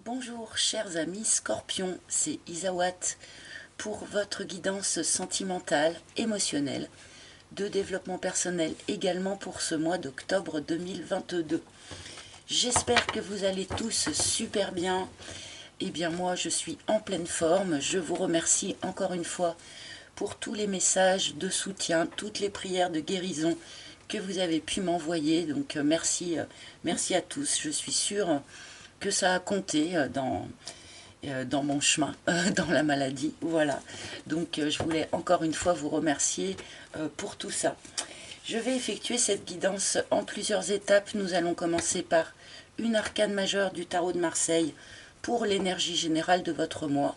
Bonjour chers amis Scorpions, c'est Isawat pour votre guidance sentimentale, émotionnelle, de développement personnel également pour ce mois d'octobre 2022. J'espère que vous allez tous super bien. Eh bien moi je suis en pleine forme, je vous remercie encore une fois pour tous les messages de soutien, toutes les prières de guérison que vous avez pu m'envoyer. Donc merci à tous, je suis sûre que ça a compté dans mon chemin, dans la maladie. Voilà. Donc je voulais encore une fois vous remercier pour tout ça. Je vais effectuer cette guidance en plusieurs étapes. Nous allons commencer par une arcane majeure du tarot de Marseille pour l'énergie générale de votre mois.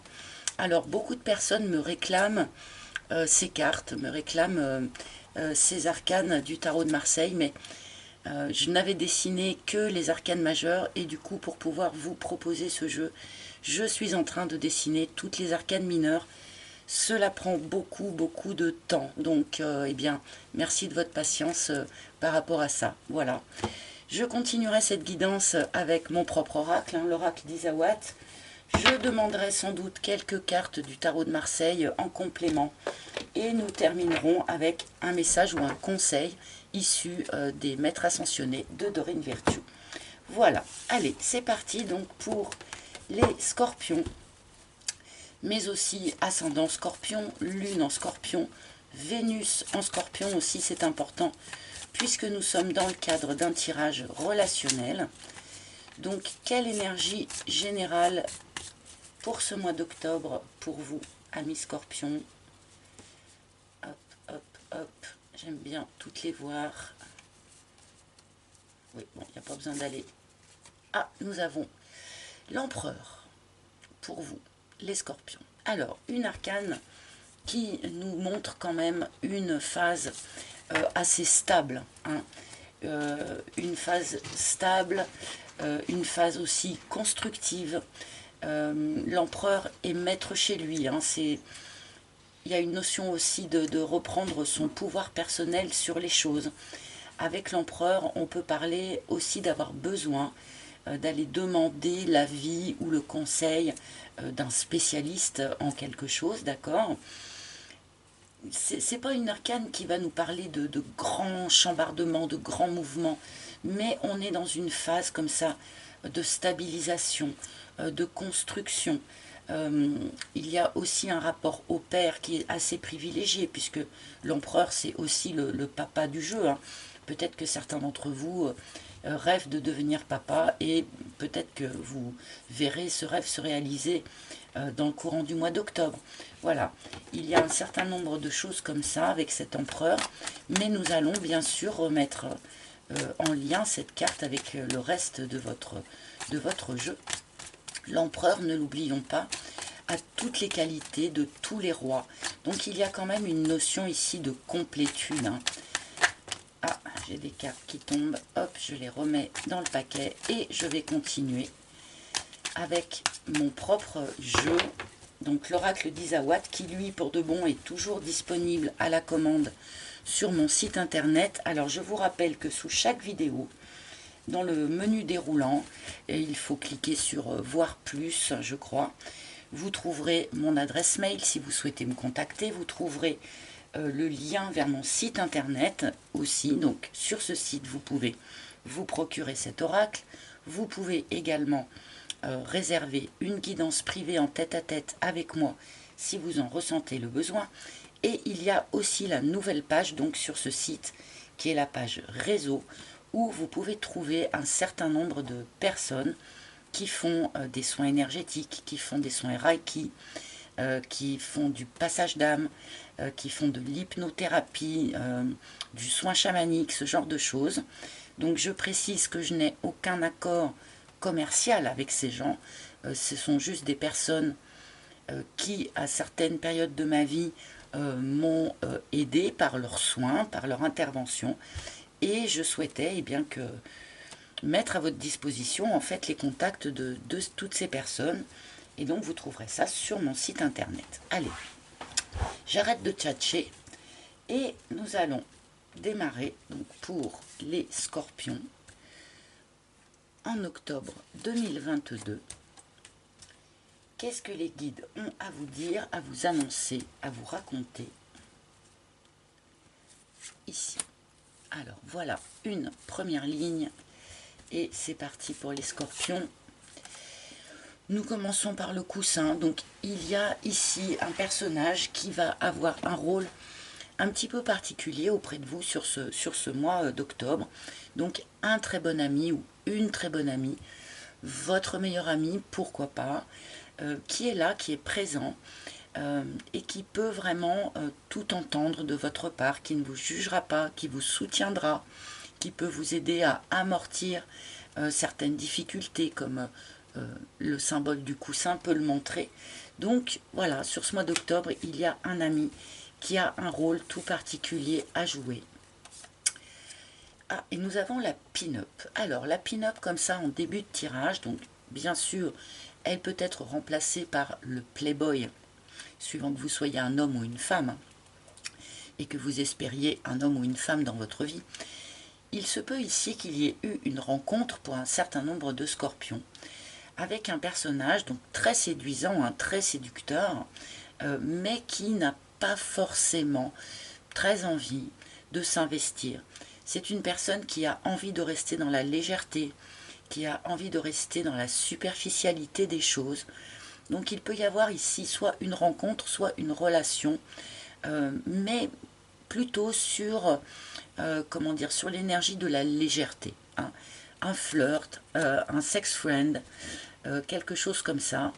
Alors beaucoup de personnes me réclament ces cartes, me réclament ces arcanes du tarot de Marseille, mais je n'avais dessiné que les arcanes majeures et du coup pour pouvoir vous proposer ce jeu, je suis en train de dessiner toutes les arcanes mineures. Cela prend beaucoup de temps, donc eh bien merci de votre patience par rapport à ça. Voilà. Je continuerai cette guidance avec mon propre oracle, l'oracle d'Isawat. Je demanderai sans doute quelques cartes du tarot de Marseille en complément. Et nous terminerons avec un message ou un conseil issu des maîtres ascensionnés de Dorine Virtue. Voilà, allez, c'est parti donc pour les scorpions, mais aussi ascendant scorpion, lune en scorpion, Vénus en scorpion aussi, c'est important, puisque nous sommes dans le cadre d'un tirage relationnel. Donc, quelle énergie générale pour ce mois d'octobre pour vous, amis scorpions? Hop, hop, hop, j'aime bien toutes les voir. Oui, bon, il n'y a pas besoin d'aller. Ah, nous avons l'empereur pour vous, les scorpions. Alors, une arcane qui nous montre quand même une phase assez stable. Une phase stable, une phase aussi constructive. L'empereur est maître chez lui. Il y a une notion aussi de reprendre son pouvoir personnel sur les choses. Avec l'empereur, on peut parler aussi d'avoir besoin d'aller demander l'avis ou le conseil d'un spécialiste en quelque chose, d'accord? C'est pas une arcane qui va nous parler de grands chambardements, de grands mouvements, mais on est dans une phase comme ça de stabilisation, de construction. Il y a aussi un rapport au père qui est assez privilégié, puisque l'empereur c'est aussi le papa du jeu. Peut-être que certains d'entre vous rêvent de devenir papa et peut-être que vous verrez ce rêve se réaliser dans le courant du mois d'octobre. Voilà, il y a un certain nombre de choses comme ça avec cet empereur, mais nous allons bien sûr remettre en lien cette carte avec le reste de votre jeu. L'empereur, ne l'oublions pas, a toutes les qualités de tous les rois. Donc il y a quand même une notion ici de complétude. Ah, j'ai des cartes qui tombent. Hop, je les remets dans le paquet et je vais continuer avec mon propre jeu. Donc l'oracle d'Isawat qui lui pour de bon est toujours disponible à la commande sur mon site internet. Alors je vous rappelle que sous chaque vidéo, dans le menu déroulant, et il faut cliquer sur voir plus, je crois, vous trouverez mon adresse mail si vous souhaitez me contacter. Vous trouverez le lien vers mon site internet aussi. Donc sur ce site vous pouvez vous procurer cet oracle. Vous pouvez également réserver une guidance privée en tête-à-tête avec moi si vous en ressentez le besoin. Et il y a aussi la nouvelle page donc sur ce site qui est la page réseau où vous pouvez trouver un certain nombre de personnes qui font des soins énergétiques, qui font des soins Reiki, qui font du passage d'âme, qui font de l'hypnothérapie, du soin chamanique, ce genre de choses. Donc je précise que je n'ai aucun accord commercial avec ces gens. Ce sont juste des personnes qui, à certaines périodes de ma vie, m'ont aidé par leurs soins, par leur intervention. Et je souhaitais bien que mettre à votre disposition en fait les contacts de toutes ces personnes. Et donc vous trouverez ça sur mon site internet. Allez, j'arrête de tchatcher et nous allons démarrer donc pour les scorpions en octobre 2022. Qu'est-ce que les guides ont à vous dire, à vous annoncer, à vous raconter ici? Alors voilà une première ligne et c'est parti pour les scorpions. Nous commençons par le coussin. Donc il y a ici un personnage qui va avoir un rôle un petit peu particulier auprès de vous sur ce mois d'octobre. Donc un très bon ami ou une très bonne amie, votre meilleur ami, pourquoi pas, qui est là, qui est présent et qui peut vraiment tout entendre de votre part, qui ne vous jugera pas, qui vous soutiendra, qui peut vous aider à amortir certaines difficultés comme le symbole du coussin peut le montrer. Donc voilà, sur ce mois d'octobre, il y a un ami qui a un rôle tout particulier à jouer. Ah, et nous avons la pin-up. Alors, la pin-up comme ça en début de tirage, donc bien sûr, elle peut être remplacée par le playboy, suivant que vous soyez un homme ou une femme, et que vous espériez un homme ou une femme dans votre vie. Il se peut ici qu'il y ait eu une rencontre pour un certain nombre de scorpions, avec un personnage donc très séduisant, très séducteur, mais qui n'a pas forcément très envie de s'investir. C'est une personne qui a envie de rester dans la légèreté, qui a envie de rester dans la superficialité des choses. Donc il peut y avoir ici soit une rencontre, soit une relation, mais plutôt sur, comment dire, sur l'énergie de la légèreté. Hein. Un flirt, un sex friend, quelque chose comme ça.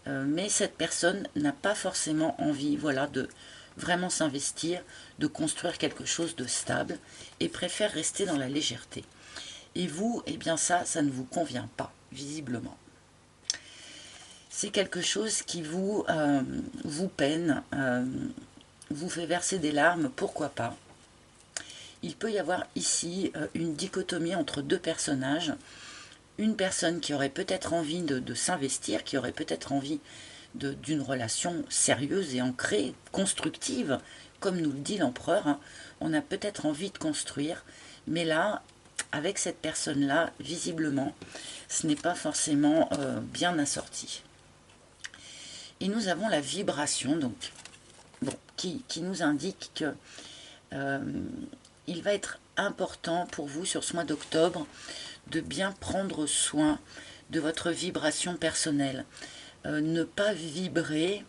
Mais cette personne n'a pas forcément envie, voilà, de vraiment s'investir, de construire quelque chose de stable et préfère rester dans la légèreté. Et vous, eh bien ça ne vous convient pas, visiblement. C'est quelque chose qui vous peine, vous fait verser des larmes, pourquoi pas. Il peut y avoir ici une dichotomie entre deux personnages. Une personne qui aurait peut-être envie de s'investir, qui aurait peut-être envie d'une relation sérieuse et ancrée, constructive, comme nous le dit l'empereur. Hein. On a peut-être envie de construire, mais là, avec cette personne-là, visiblement, ce n'est pas forcément bien assorti. Et nous avons la vibration, donc, bon, qui nous indique que il va être important pour vous sur ce mois d'octobre de bien prendre soin de votre vibration personnelle. Ne pas vibrer,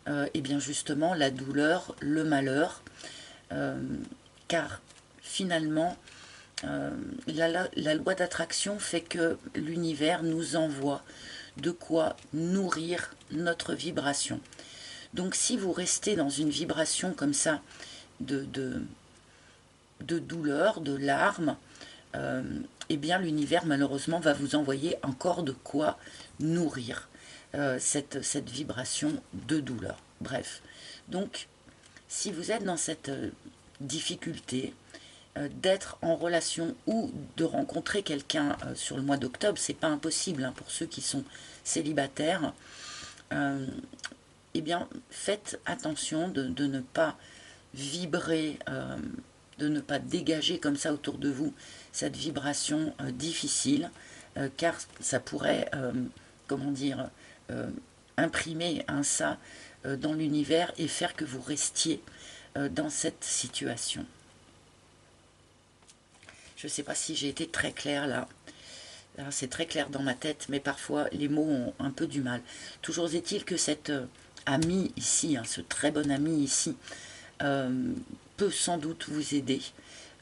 et bien justement, la douleur, le malheur, car finalement, la loi d'attraction fait que l'univers nous envoie de quoi nourrir notre vibration. Donc si vous restez dans une vibration comme ça de douleur, de larmes, eh bien l'univers malheureusement va vous envoyer encore de quoi nourrir cette vibration de douleur. Bref, donc si vous êtes dans cette difficulté d'être en relation ou de rencontrer quelqu'un sur le mois d'octobre, c'est pas impossible hein, pour ceux qui sont célibataires, eh bien faites attention de ne pas vibrer, de ne pas dégager comme ça autour de vous cette vibration difficile, car ça pourrait, comment dire, imprimer un ça dans l'univers et faire que vous restiez dans cette situation. Je ne sais pas si j'ai été très claire là. C'est très clair dans ma tête, mais parfois les mots ont un peu du mal. Toujours est-il que cet ami ici, hein, ce très bon ami ici, peut sans doute vous aider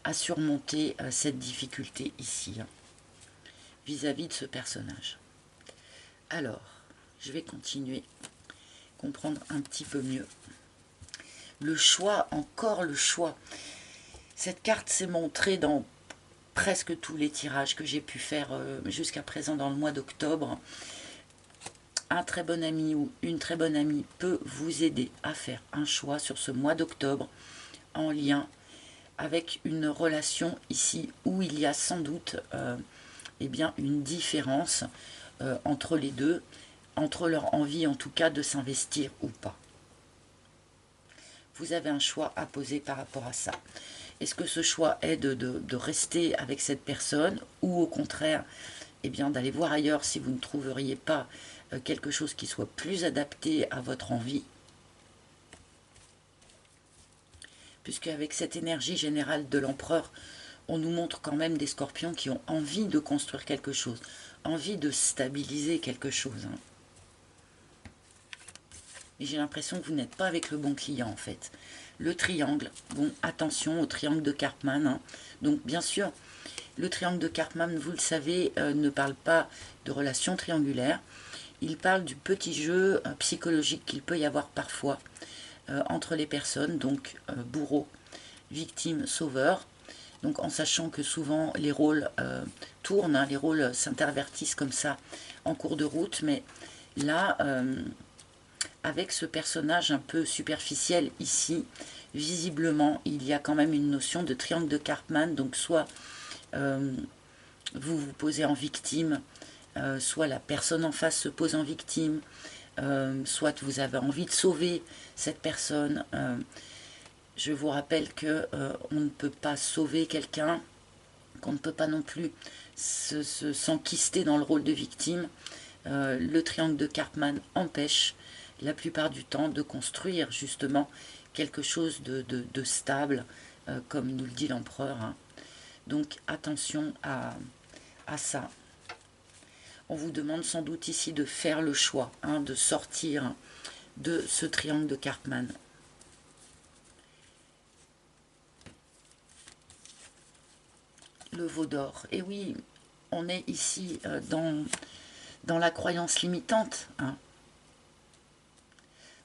à surmonter cette difficulté ici, hein, vis-à-vis de ce personnage. Alors, je vais continuer, comprendre un petit peu mieux. Le choix, encore le choix. Cette carte s'est montrée dans presque tous les tirages que j'ai pu faire jusqu'à présent dans le mois d'octobre. Un très bon ami ou une très bonne amie peut vous aider à faire un choix sur ce mois d'octobre en lien avec une relation ici où il y a sans doute eh bien, une différence entre les deux, entre leur envie en tout cas de s'investir ou pas. Vous avez un choix à poser par rapport à ça. Est-ce que ce choix est de rester avec cette personne ou au contraire eh bien d'aller voir ailleurs si vous ne trouveriez pas quelque chose qui soit plus adapté à votre envie. Puisque avec cette énergie générale de l'empereur, on nous montre quand même des scorpions qui ont envie de construire quelque chose, envie de stabiliser quelque chose. Hein. Mais j'ai l'impression que vous n'êtes pas avec le bon client en fait. Le triangle, bon attention au triangle de Karpman. Hein. Donc bien sûr, le triangle de Karpman, vous le savez, ne parle pas de relations triangulaires. Il parle du petit jeu psychologique qu'il peut y avoir parfois entre les personnes, donc bourreau, victime, sauveur. Donc en sachant que souvent les rôles tournent, hein, les rôles s'intervertissent comme ça en cours de route, mais là, avec ce personnage un peu superficiel ici, visiblement il y a quand même une notion de triangle de Karpman, donc soit vous vous posez en victime, soit la personne en face se pose en victime, soit vous avez envie de sauver cette personne. Je vous rappelle que on ne peut pas sauver quelqu'un, qu'on ne peut pas non plus s'enquister dans le rôle de victime. Le triangle de Karpman empêche la plupart du temps de construire justement quelque chose de stable, comme nous le dit l'empereur. Hein. Donc attention à ça. On vous demande sans doute ici de faire le choix, hein, de sortir de ce triangle de Karpman. Le veau d'or. Et oui, on est ici dans la croyance limitante, hein,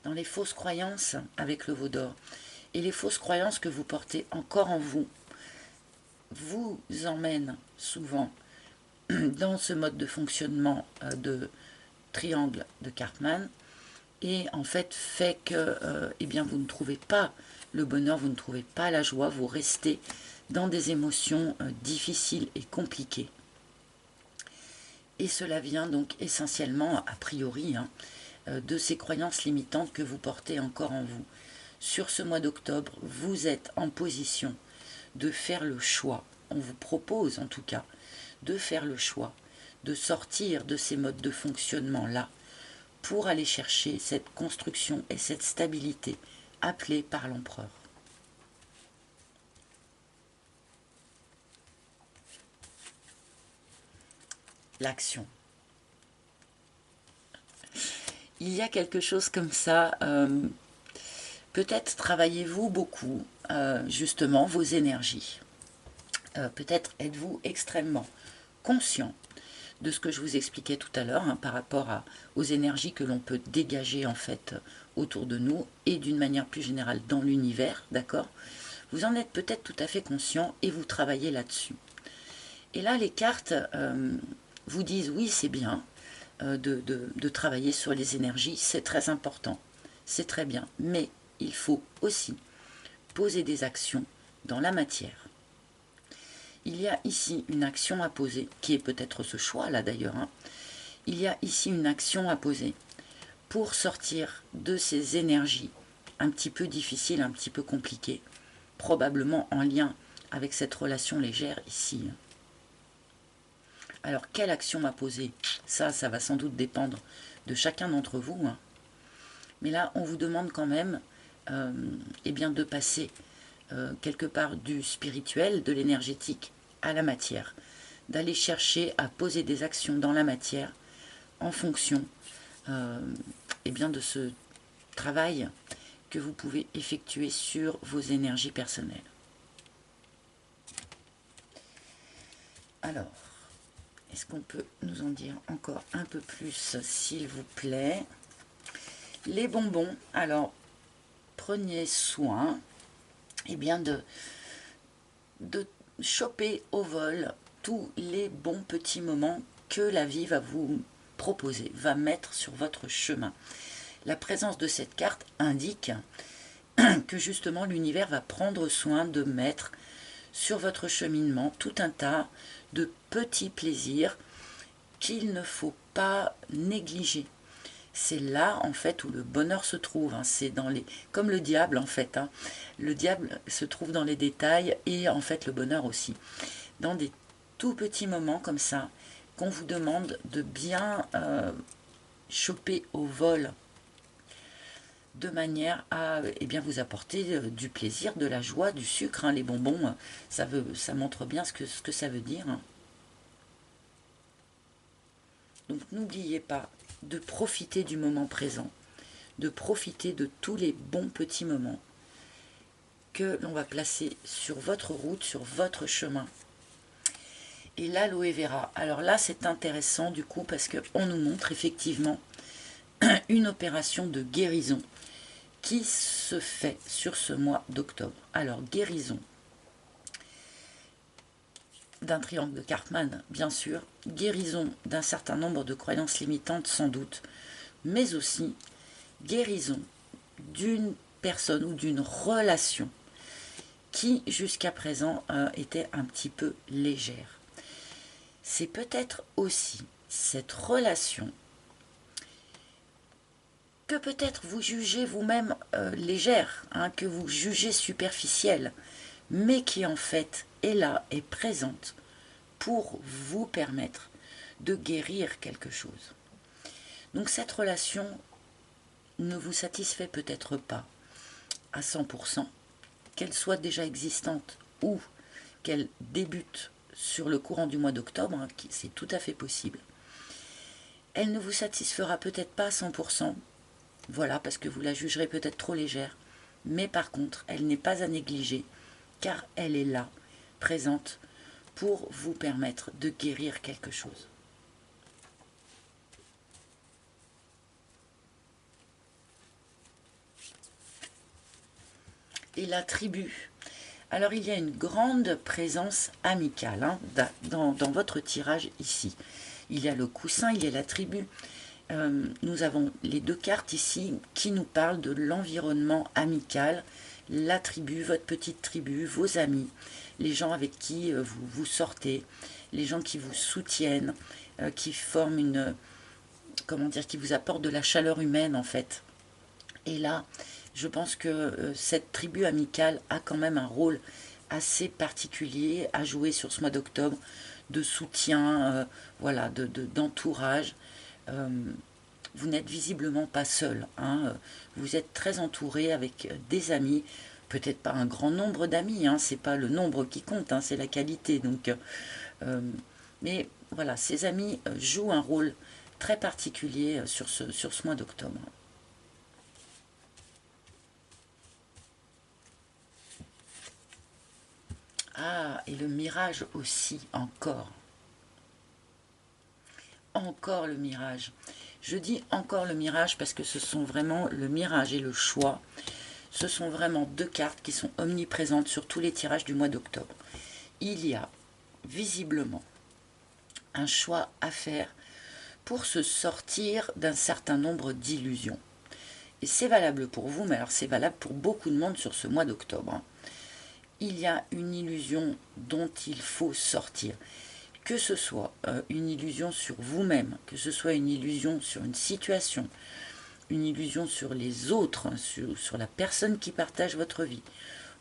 dans les fausses croyances avec le veau d'or. Et les fausses croyances que vous portez encore en vous emmènent souvent dans ce mode de fonctionnement de triangle de Karpman et en fait que eh bien, vous ne trouvez pas le bonheur, vous ne trouvez pas la joie, vous restez dans des émotions difficiles et compliquées. Et cela vient donc essentiellement, a priori, hein, de ces croyances limitantes que vous portez encore en vous. Sur ce mois d'octobre, vous êtes en position de faire le choix, on vous propose en tout cas, de faire le choix, de sortir de ces modes de fonctionnement-là pour aller chercher cette construction et cette stabilité appelée par l'empereur. L'action. Il y a quelque chose comme ça, peut-être travaillez-vous beaucoup, justement, vos énergies. Peut-être êtes-vous extrêmement conscient de ce que je vous expliquais tout à l'heure, hein, par rapport aux énergies que l'on peut dégager en fait autour de nous et d'une manière plus générale dans l'univers, d'accord? Vous en êtes peut-être tout à fait conscient et vous travaillez là-dessus. Et là, les cartes vous disent oui, c'est bien de travailler sur les énergies, c'est très important, c'est très bien, mais il faut aussi poser des actions dans la matière. Il y a ici une action à poser, qui est peut-être ce choix-là d'ailleurs. Hein. Il y a ici une action à poser pour sortir de ces énergies un petit peu difficiles, un petit peu compliquées, probablement en lien avec cette relation légère ici. Alors, quelle action à poser? Ça va sans doute dépendre de chacun d'entre vous. Hein. Mais là, on vous demande quand même eh bien, de passer quelque part du spirituel, de l'énergétique à la matière, d'aller chercher à poser des actions dans la matière en fonction eh bien de ce travail que vous pouvez effectuer sur vos énergies personnelles. Alors, est-ce qu'on peut nous en dire encore un peu plus, s'il vous plaît? Les bonbons, alors, prenez soin eh bien de choper au vol tous les bons petits moments que la vie va vous proposer, va mettre sur votre chemin. La présence de cette carte indique que justement l'univers va prendre soin de mettre sur votre cheminement tout un tas de petits plaisirs qu'il ne faut pas négliger. C'est là en fait où le bonheur se trouve, hein. C'est dans les, comme le diable en fait, hein. Le diable se trouve dans les détails et en fait le bonheur aussi, dans des tout petits moments comme ça qu'on vous demande de bien choper au vol, de manière à vous apporter du plaisir, de la joie, du sucre. Les bonbons, ça montre bien ce que ça veut dire. Donc n'oubliez pas de profiter du moment présent, de profiter de tous les bons petits moments que l'on va placer sur votre route, sur votre chemin. Et l'aloe vera, alors là c'est intéressant du coup parce qu'on nous montre effectivement une opération de guérison qui se fait sur ce mois d'octobre. Alors guérison d'un triangle de Karpman, bien sûr, guérison d'un certain nombre de croyances limitantes sans doute, mais aussi guérison d'une personne ou d'une relation qui jusqu'à présent était un petit peu légère. C'est peut-être aussi cette relation que peut-être vous jugez vous-même légère, que vous jugez superficielle, mais qui en fait est là, est présente pour vous permettre de guérir quelque chose. Donc cette relation ne vous satisfait peut-être pas à 100%, qu'elle soit déjà existante ou qu'elle débute sur le courant du mois d'octobre, c'est tout à fait possible. Elle ne vous satisfera peut-être pas à 100%, voilà, parce que vous la jugerez peut-être trop légère, mais par contre, elle n'est pas à négliger, car elle est là, présente, pour vous permettre de guérir quelque chose. Et la tribu. Alors il y a une grande présence amicale dans votre tirage ici. Il y a le coussin, il y a la tribu. Nous avons les deux cartes ici qui nous parlent de l'environnement amical, la tribu, votre petite tribu, vos amis, les gens avec qui vous sortez, les gens qui vous soutiennent, qui forment une, qui vous apportent de la chaleur humaine en fait. Et là, je pense que cette tribu amicale a quand même un rôle assez particulier à jouer sur ce mois d'octobre, de soutien, voilà, d'entourage. Vous n'êtes visiblement pas seul, vous êtes très entouré avec des amis, peut-être pas un grand nombre d'amis, c'est pas le nombre qui compte, c'est la qualité. Donc, mais voilà, ces amis jouent un rôle très particulier sur ce mois d'octobre. Ah, et le mirage aussi, encore. Encore le mirage. Je dis encore le mirage parce que ce sont vraiment le mirage et le choix. Ce sont vraiment deux cartes qui sont omniprésentes sur tous les tirages du mois d'octobre. Il y a visiblement un choix à faire pour se sortir d'un certain nombre d'illusions. Et c'est valable pour vous, mais alors c'est valable pour beaucoup de monde sur ce mois d'octobre. Il y a une illusion dont il faut sortir. Que ce soit une illusion sur vous-même, que ce soit une illusion sur une situation, une illusion sur les autres, sur la personne qui partage votre vie,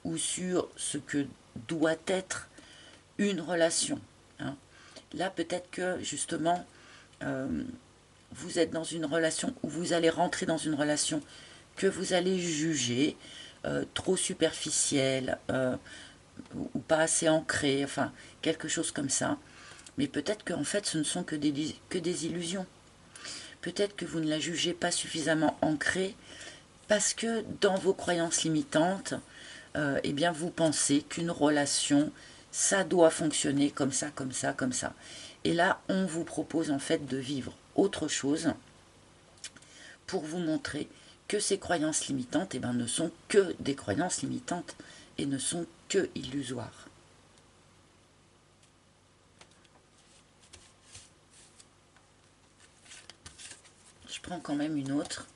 ou sur ce que doit être une relation. Là, peut-être que, justement, vous êtes dans une relation, ou vous allez rentrer dans une relation que vous allez juger trop superficielle, ou pas assez ancrée, enfin, quelque chose comme ça. Mais peut-être qu'en fait, ce ne sont que des illusions. Peut-être que vous ne la jugez pas suffisamment ancrée parce que dans vos croyances limitantes, vous pensez qu'une relation, ça doit fonctionner comme ça, comme ça, comme ça. Et là, on vous propose en fait de vivre autre chose pour vous montrer que ces croyances limitantes ne sont que des croyances limitantes et ne sont que illusoires. Je prends quand même une autre.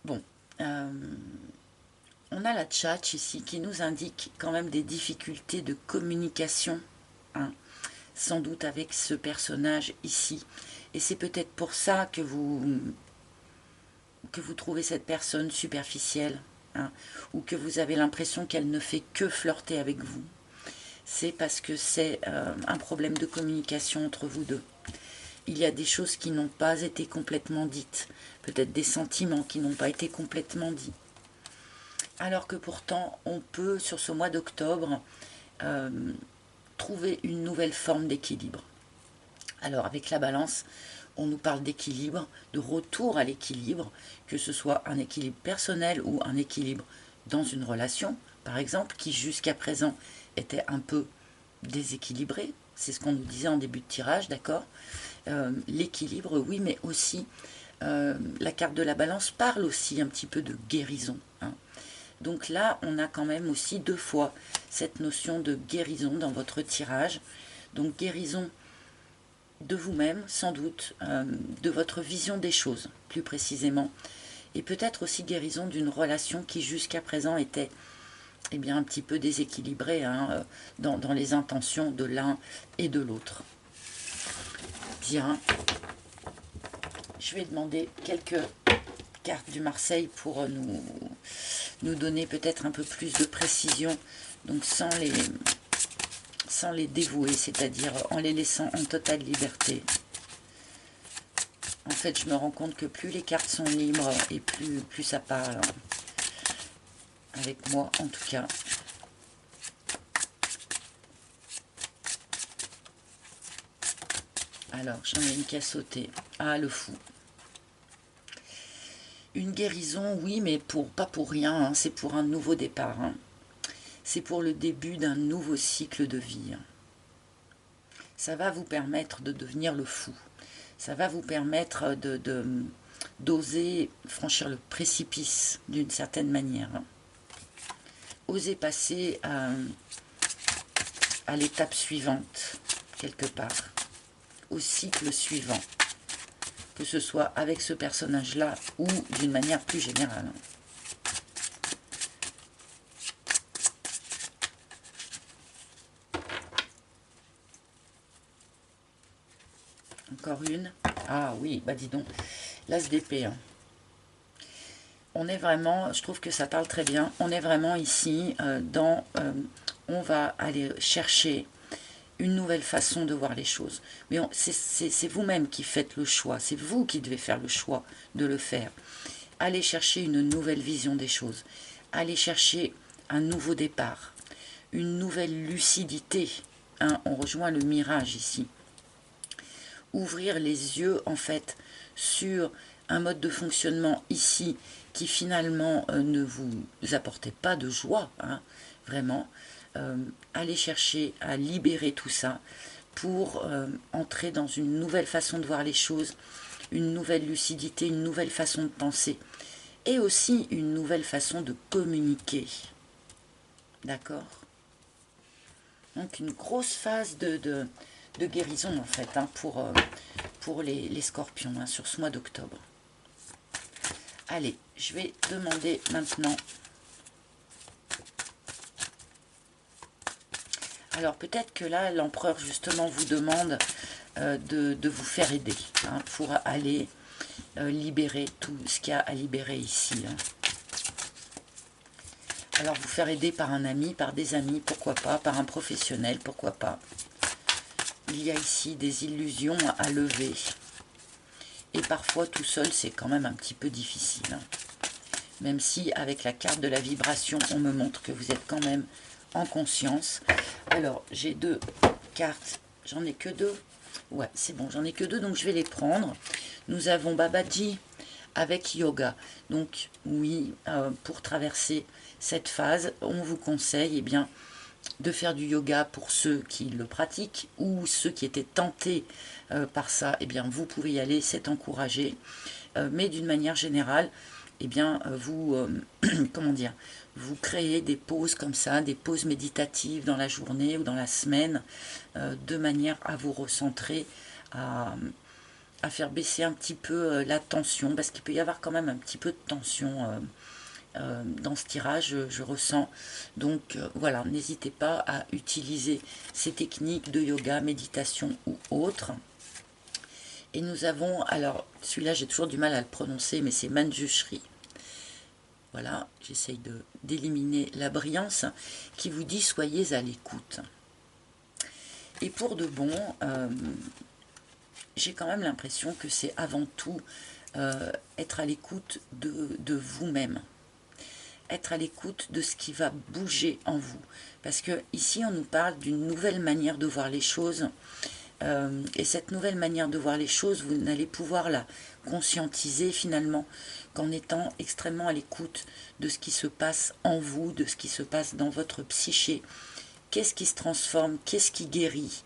Bon, on a la tchatch ici qui nous indique quand même des difficultés de communication, sans doute avec ce personnage ici. Et c'est peut-être pour ça que vous trouvez cette personne superficielle, ou que vous avez l'impression qu'elle ne fait que flirter avec vous. c'est parce que c'est un problème de communication entre vous deux. Il y a des choses qui n'ont pas été complètement dites, peut-être des sentiments qui n'ont pas été complètement dits. Alors que pourtant, on peut, sur ce mois d'octobre, trouver une nouvelle forme d'équilibre. Alors, avec la balance, on nous parle d'équilibre, de retour à l'équilibre, que ce soit un équilibre personnel ou un équilibre dans une relation, par exemple, qui jusqu'à présent était un peu déséquilibré. C'est ce qu'on nous disait en début de tirage, d'accord? L'équilibre, oui, mais aussi la carte de la balance parle aussi un petit peu de guérison. Hein. Donc là, on a quand même aussi 2 fois cette notion de guérison dans votre tirage. Donc guérison de vous-même, sans doute, de votre vision des choses, plus précisément. Et peut-être aussi guérison d'une relation qui jusqu'à présent était eh bien, un petit peu déséquilibrée hein, dans les intentions de l'un et de l'autre. Bien. Je vais demander quelques cartes du Marseille pour nous donner peut-être un peu plus de précision, donc sans les dévouer, c'est-à-dire en les laissant en totale liberté. En fait, je me rends compte que plus les cartes sont libres et plus ça parle, avec moi en tout cas. Alors, j'en ai une qui a sauté. Ah, le fou. Une guérison, oui, mais pas pour rien, hein, c'est pour un nouveau départ. Hein. C'est pour le début d'un nouveau cycle de vie. Ça va vous permettre de devenir le fou. Ça va vous permettre d'oser franchir le précipice d'une certaine manière. Oser passer à l'étape suivante, quelque part, au cycle suivant, que ce soit avec ce personnage-là ou d'une manière plus générale. Encore une. Ah oui, bah dis donc, l'as d'épée. Hein. On est vraiment, je trouve que ça parle très bien, on est vraiment ici on va aller chercher une nouvelle façon de voir les choses. Mais c'est vous-même qui faites le choix, c'est vous qui devez faire le choix de le faire. Allez chercher une nouvelle vision des choses, allez chercher un nouveau départ, une nouvelle lucidité. Hein, on rejoint le mirage ici. Ouvrir les yeux en fait sur un mode de fonctionnement ici qui finalement ne vous apportait pas de joie, hein, vraiment. Aller chercher à libérer tout ça pour entrer dans une nouvelle façon de voir les choses, une nouvelle lucidité, une nouvelle façon de penser et aussi une nouvelle façon de communiquer. D'accord? Donc une grosse phase de guérison en fait hein, pour les scorpions hein, sur ce mois d'octobre. Allez, je vais demander maintenant. Alors peut-être que là, l'empereur justement vous demande de vous faire aider hein, pour aller libérer tout ce qu'il y a à libérer ici. Hein. Alors vous faire aider par un ami, par des amis, pourquoi pas, par un professionnel, pourquoi pas. Il y a ici des illusions à lever. Et parfois tout seul, c'est quand même un petit peu difficile. Hein. Même si avec la carte de la vibration, on me montre que vous êtes quand même en conscience. Alors, j'ai 2 cartes. J'en ai que 2. Ouais, c'est bon, j'en ai que 2, donc je vais les prendre. Nous avons Babaji avec yoga. Donc, oui, pour traverser cette phase, on vous conseille eh bien, de faire du yoga pour ceux qui le pratiquent ou ceux qui étaient tentés par ça. Eh bien, vous pouvez y aller, c'est encouragé. Mais d'une manière générale, eh bien, comment dire, vous créez des pauses comme ça, des pauses méditatives dans la journée ou dans la semaine, de manière à vous recentrer, à faire baisser un petit peu la tension, parce qu'il peut y avoir quand même un petit peu de tension dans ce tirage, je ressens. Donc voilà, n'hésitez pas à utiliser ces techniques de yoga, méditation ou autres. Et nous avons, alors celui-là j'ai toujours du mal à le prononcer, mais c'est Manjushri. Voilà, j'essaye d'éliminer la brillance qui vous dit soyez à l'écoute. Et pour de bon, j'ai quand même l'impression que c'est avant tout être à l'écoute de vous-même. Être à l'écoute de ce qui va bouger en vous. Parce que ici, on nous parle d'une nouvelle manière de voir les choses. Et cette nouvelle manière de voir les choses, vous n'allez pouvoir la conscientiser finalement qu'en étant extrêmement à l'écoute de ce qui se passe en vous, de ce qui se passe dans votre psyché. Qu'est-ce qui se transforme, qu'est-ce qui guérit,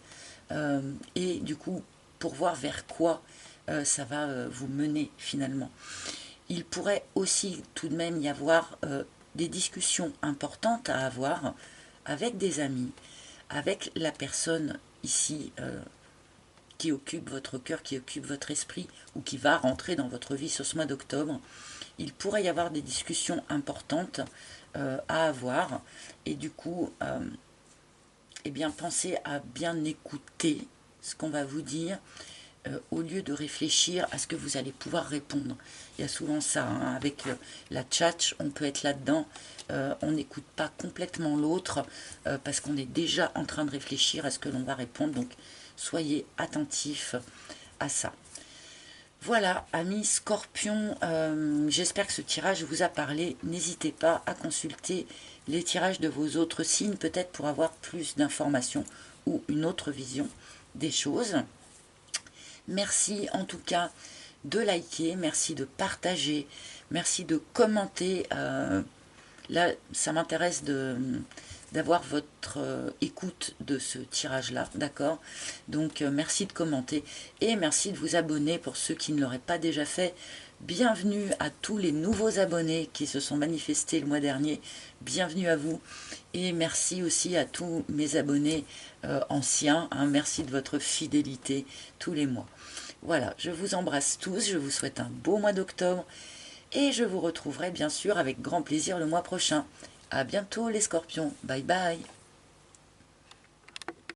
et du coup, pour voir vers quoi ça va vous mener finalement. Il pourrait aussi tout de même y avoir des discussions importantes à avoir avec des amis, avec la personne ici qui occupe votre cœur, qui occupe votre esprit, ou qui va rentrer dans votre vie sur ce mois d'octobre. Il pourrait y avoir des discussions importantes à avoir, et du coup, eh bien, pensez à bien écouter ce qu'on va vous dire, au lieu de réfléchir à ce que vous allez pouvoir répondre. Il y a souvent ça, hein, avec la tchatch, on peut être là-dedans, on n'écoute pas complètement l'autre, parce qu'on est déjà en train de réfléchir à ce que l'on va répondre, donc soyez attentifs à ça. Voilà, amis Scorpions, j'espère que ce tirage vous a parlé. N'hésitez pas à consulter les tirages de vos autres signes, peut-être pour avoir plus d'informations ou une autre vision des choses. Merci en tout cas de liker, merci de partager, merci de commenter. Là, ça m'intéresse d'avoir votre écoute de ce tirage-là, d'accord? Donc, merci de commenter et merci de vous abonner pour ceux qui ne l'auraient pas déjà fait. Bienvenue à tous les nouveaux abonnés qui se sont manifestés le mois dernier. Bienvenue à vous. Et merci aussi à tous mes abonnés anciens. Hein, merci de votre fidélité tous les mois. Voilà, je vous embrasse tous. Je vous souhaite un beau mois d'octobre. Et je vous retrouverai bien sûr avec grand plaisir le mois prochain. À bientôt les Scorpions. Bye bye.